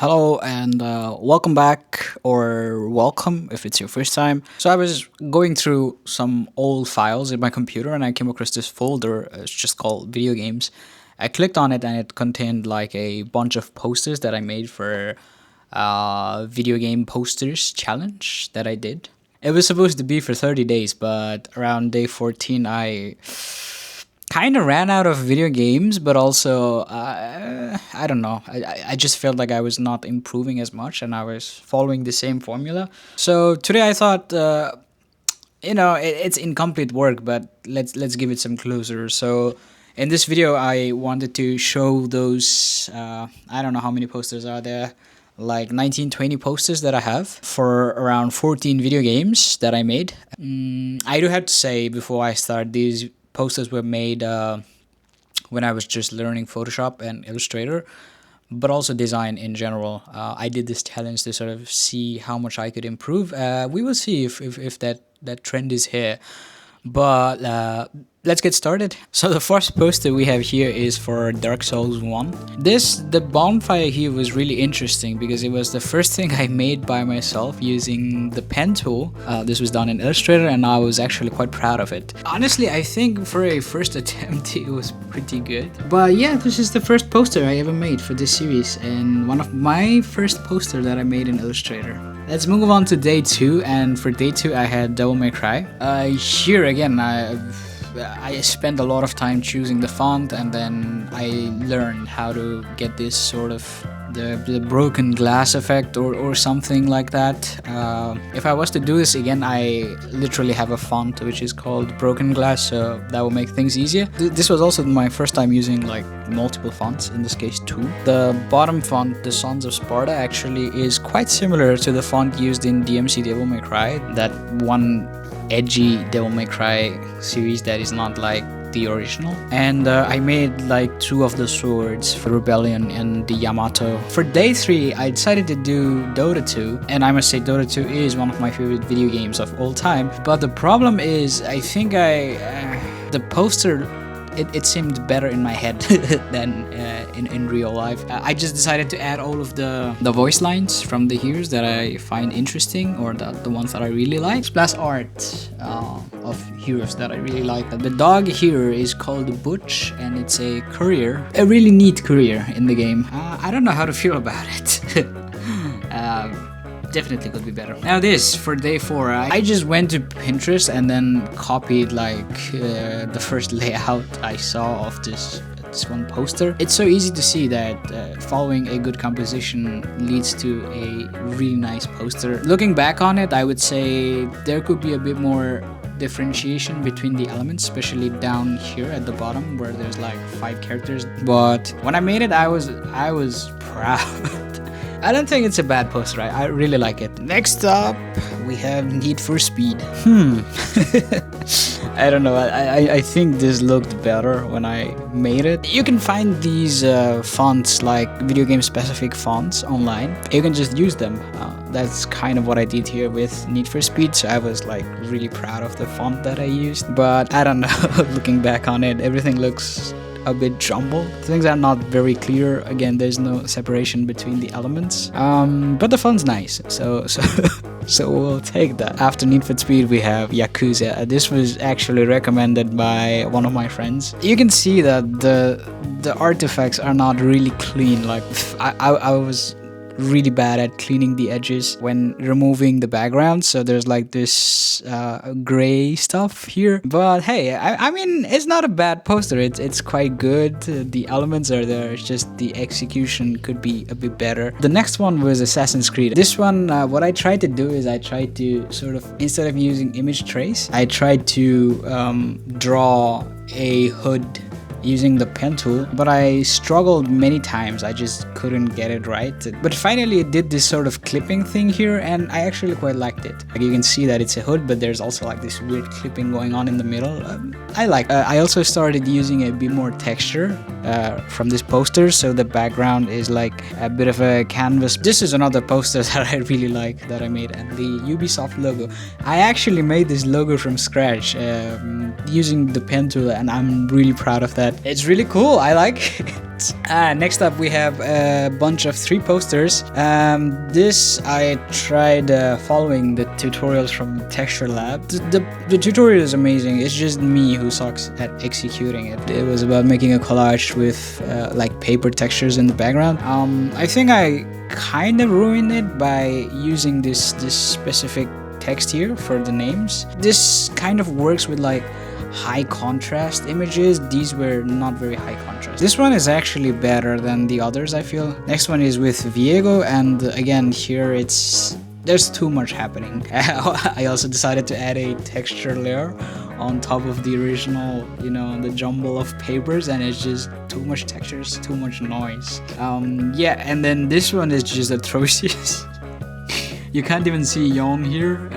Hello and welcome back, or welcome if it's your first time. So I was going through some old files in my computer and I came across this folder. It's just called video games. I clicked on it and it contained like a bunch of posters that I made for video game posters challenge that I did. It was supposed to be for 30 days, but around day 14 I kind of ran out of video games, but also I don't know. I just felt like I was not improving as much, and I was following the same formula. So today I thought, it's incomplete work, but let's give it some closure. So in this video, I wanted to show those. I don't know how many posters are there. Like 19, 20 posters that I have for around 14 video games that I made. I do have to say before I start, these posters were made when I was just learning Photoshop and Illustrator, but also design in general. I did this challenge to sort of see how much I could improve. We will see if that trend is here. But let's get started. So the first poster we have here is for Dark Souls 1. The bonfire here was really interesting because it was the first thing I made by myself using the pen tool. This was done in Illustrator and I was actually quite proud of it. Honestly, I think for a first attempt it was pretty good. But yeah, this is the first poster I ever made for this series and one of my first posters that I made in Illustrator. Let's move on to day 2, and for day 2 I had Devil May Cry. Here again I spent a lot of time choosing the font, and then I learned how to get this sort of the broken glass effect or something like that. If I was to do this again, I literally have a font which is called Broken Glass, so that will make things easier. This was also my first time using like multiple fonts, in this case 2. The bottom font, the Sons of Sparta, actually is quite similar to the font used in DMC Devil May Cry, that one edgy Devil May Cry series that is not like the original. And I made like 2 of the swords for Rebellion and the Yamato. For day 3 I decided to do Dota 2, and I must say Dota 2 is one of my favorite video games of all time. But the problem is I think the poster, it seemed better in my head than in real life. I just decided to add all of the voice lines from the heroes that I find interesting, or the ones that I really like. Splash art of heroes that I really like. The dog here is called Butch, and it's a courier. A really neat courier in the game. I don't know how to feel about it. Definitely could be better. Now this, for day 4, I just went to Pinterest and then copied like the first layout I saw of this one poster. It's so easy to see that following a good composition leads to a really nice poster. Looking back on it, I would say there could be a bit more differentiation between the elements, especially down here at the bottom where there's like 5 characters. But when I made it, I was proud. I don't think it's a bad poster. I really like it. Next up, we have Need for Speed. I don't know. I think this looked better when I made it. You can find these fonts, like video game specific fonts, online. You can just use them. That's kind of what I did here with Need for Speed. So I was like really proud of the font that I used. But I don't know. Looking back on it, everything looks a bit jumbled. Things are not very clear. Again, there's no separation between the elements. But the font's nice, so we'll take that. After Need for Speed, we have Yakuza. This was actually recommended by one of my friends. You can see that the artifacts are not really clean. Like I was really bad at cleaning the edges when removing the background, so there's like this gray stuff here. But hey, I mean, it's not a bad poster. It's quite good. The elements are there. It's just the execution could be a bit better. The next one was Assassin's Creed. This one, what I tried to do is I tried to sort of, instead of using image trace, I tried to draw a hood using the pen tool, but I struggled many times. I just couldn't get it right. But finally it did this sort of clipping thing here, and I actually quite liked it. Like, you can see that it's a hood, but there's also like this weird clipping going on in the middle. I like. I also started using a bit more texture from this poster, so the background is like a bit of a canvas. This is another poster that I really like that I made, and the Ubisoft logo. I actually made this logo from scratch using the pen tool, and I'm really proud of that. It's really cool. I like Next up, we have a bunch of 3 posters. This I tried following the tutorials from Texture Lab. The tutorial is amazing. It's just me who sucks at executing it. It was about making a collage with like paper textures in the background. I think I kind of ruined it by using this specific text here for the names. This kind of works with like high contrast images. These were not very high contrast. This one is actually better than the others, I feel. Next one is with Viego, and again here there's too much happening. I also decided to add a texture layer on top of the original, you know, the jumble of papers, and it's just too much textures, too much noise. Yeah, and then this one is just atrocious. You can't even see Yon here.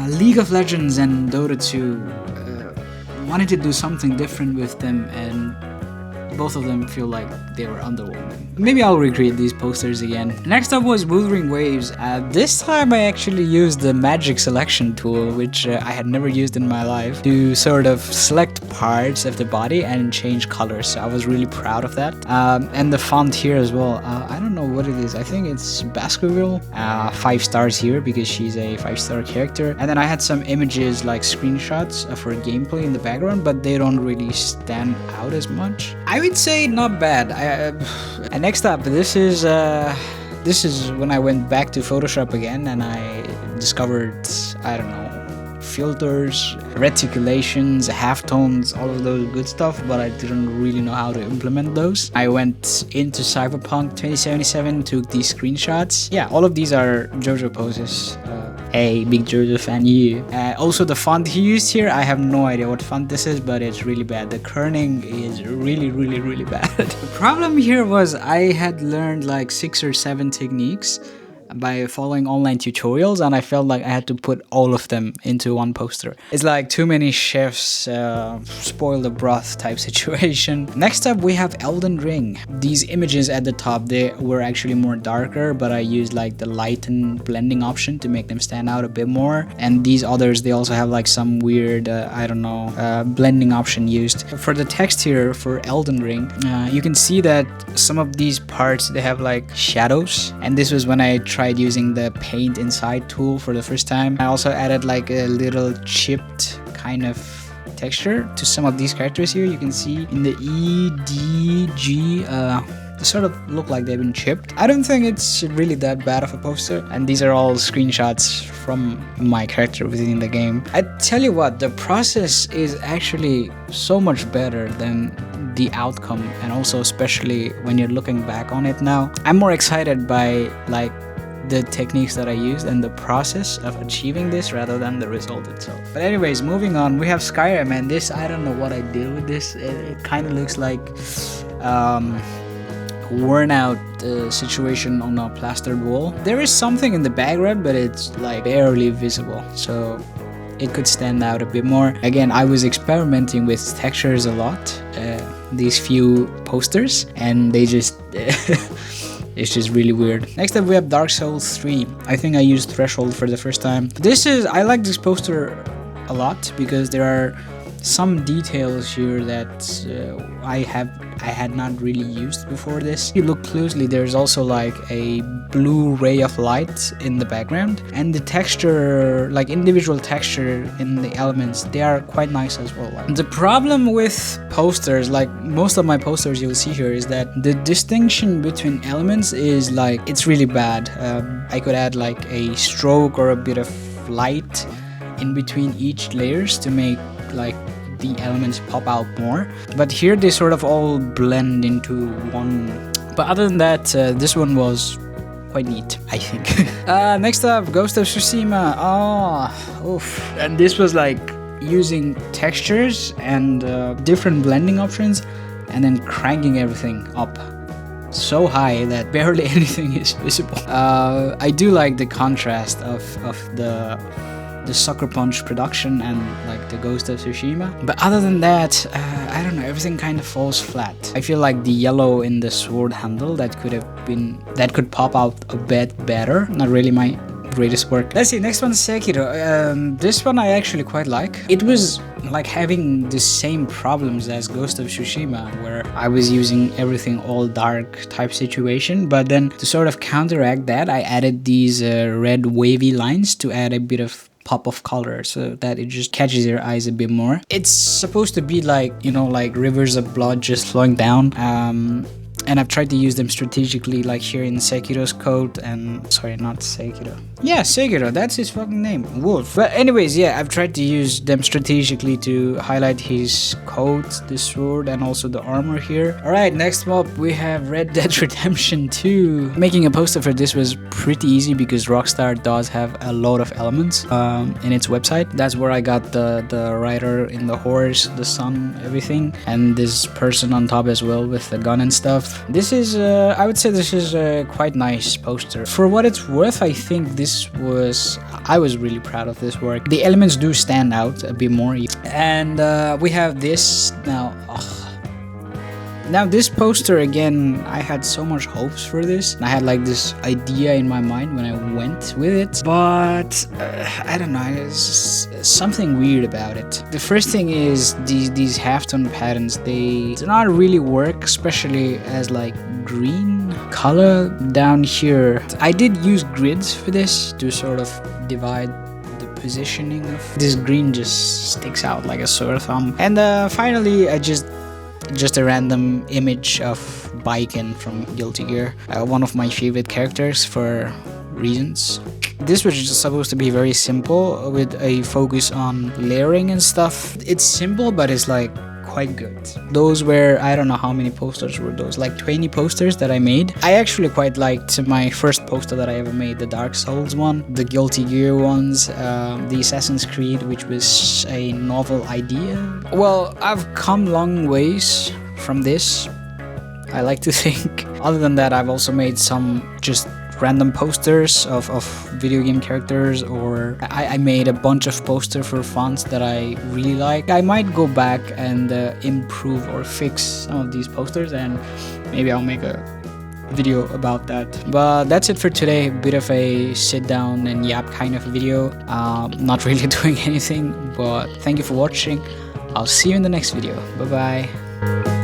League of Legends and Dota 2 wanted to do something different with them, and both of them feel like they were underwhelming. Maybe I'll recreate these posters again. Next up was Wuthering Waves. This time I actually used the magic selection tool, which I had never used in my life, to sort of select parts of the body and change colors. So I was really proud of that. And the font here as well. I don't know what it is. I think it's Baskerville. 5 stars here because she's a 5-star character. And then I had some images like screenshots of her gameplay in the background, but they don't really stand out as much. I would say not bad. And next up, this is when I went back to Photoshop again and I discovered, I don't know, filters, reticulations, halftones, all of those good stuff, but I didn't really know how to implement those. I went into Cyberpunk 2077, took these screenshots. Yeah, all of these are JoJo poses. Hey, big JoJo fan, you. Also, the font he used here, I have no idea what font this is, but it's really bad. The kerning is really bad. The problem here was I had learned like 6 or 7 techniques by following online tutorials, and I felt like I had to put all of them into one poster. It's like too many chefs spoil the broth type situation. Next up, we have Elden Ring. These images at the top, they were actually more darker, but I used like the lighten blending option to make them stand out a bit more. And these others, they also have like some weird, I don't know, blending option used. For the text here for Elden Ring, you can see that some of these parts, they have like shadows, and this was when I tried using the paint inside tool for the first time. I also added like a little chipped kind of texture to some of these characters here. You can see in the E, D, G, they sort of look like they've been chipped. I don't think it's really that bad of a poster, and these are all screenshots from my character within the game. I tell you what, the process is actually so much better than the outcome, and also especially when you're looking back on it now. I'm more excited by like the techniques that I used and the process of achieving this rather than the result itself. But anyways, moving on, we have Skyrim, and this, I don't know what I did with this. It kind of looks like worn out situation on a plastered wall. There is something in the background, but it's like barely visible, so it could stand out a bit more. Again, I was experimenting with textures a lot, these few posters, and they just it's just really weird. Next up, we have Dark Souls 3. I think I used Threshold for the first time. I like this poster a lot because there are some details here that I had not really used before this. If you look closely, there's also like a blue ray of light in the background, and the texture, like individual texture in the elements, they are quite nice as well. The problem with posters, like most of my posters you'll see here, is that the distinction between elements is like, it's really bad. I could add like a stroke or a bit of light in between each layers to make like the elements pop out more, but here they sort of all blend into one. But other than that, this one was quite neat, I think. Next up, Ghost of Tsushima. Oof. And this was like using textures and different blending options, and then cranking everything up so high that barely anything is visible. I do like the contrast of the Sucker Punch production and like the Ghost of Tsushima, but other than that, I don't know, everything kind of falls flat. I feel like the yellow in the sword handle, that could pop out a bit better. Not really my greatest work. Let's see, next one is Sekiro. This one I actually quite like. It was like having the same problems as Ghost of Tsushima, where I was using everything all dark type situation, but then to sort of counteract that, I added these red wavy lines to add a bit of pop of color so that it just catches your eyes a bit more. It's supposed to be like, you know, like rivers of blood just flowing down. And I've tried to use them strategically, like here in Sekiro's code, and sorry, not Sekiro. Yeah, Sekiro, that's his fucking name, Wolf. But anyways, yeah, I've tried to use them strategically to highlight his coat, the sword, and also the armor here. Alright, next mob, we have Red Dead Redemption 2. Making a poster for this was pretty easy because Rockstar does have a lot of elements in its website. That's where I got the rider in the horse, the sun, everything, and this person on top as well with the gun and stuff. This is, I would say this is a quite nice poster. For what it's worth, I think I was really proud of this work. The elements do stand out a bit more. And we have this now. Now this poster, again, I had so much hopes for this. I had like this idea in my mind when I went with it, but I don't know, there's something weird about it. The first thing is these halftone patterns, they do not really work, especially as like green color down here. I did use grids for this to sort of divide the positioning of this. Green just sticks out like a sore thumb. And finally, I just a random image of Baiken from Guilty Gear, one of my favorite characters for reasons. This was just supposed to be very simple with a focus on layering and stuff. It's simple, but it's like quite good. Those were, I don't know how many posters were those, like 20 posters that I made. I actually quite liked my first poster that I ever made, the Dark Souls one, the Guilty Gear ones, the Assassin's Creed, which was a novel idea. Well, I've come long ways from this, I like to think. Other than that, I've also made some just random posters of video game characters, or I made a bunch of posters for fonts that I really like. I might go back and improve or fix some of these posters, and maybe I'll make a video about that. But that's it for today. A bit of a sit down and yap kind of video. Not really doing anything, but thank you for watching. I'll see you in the next video. Bye bye.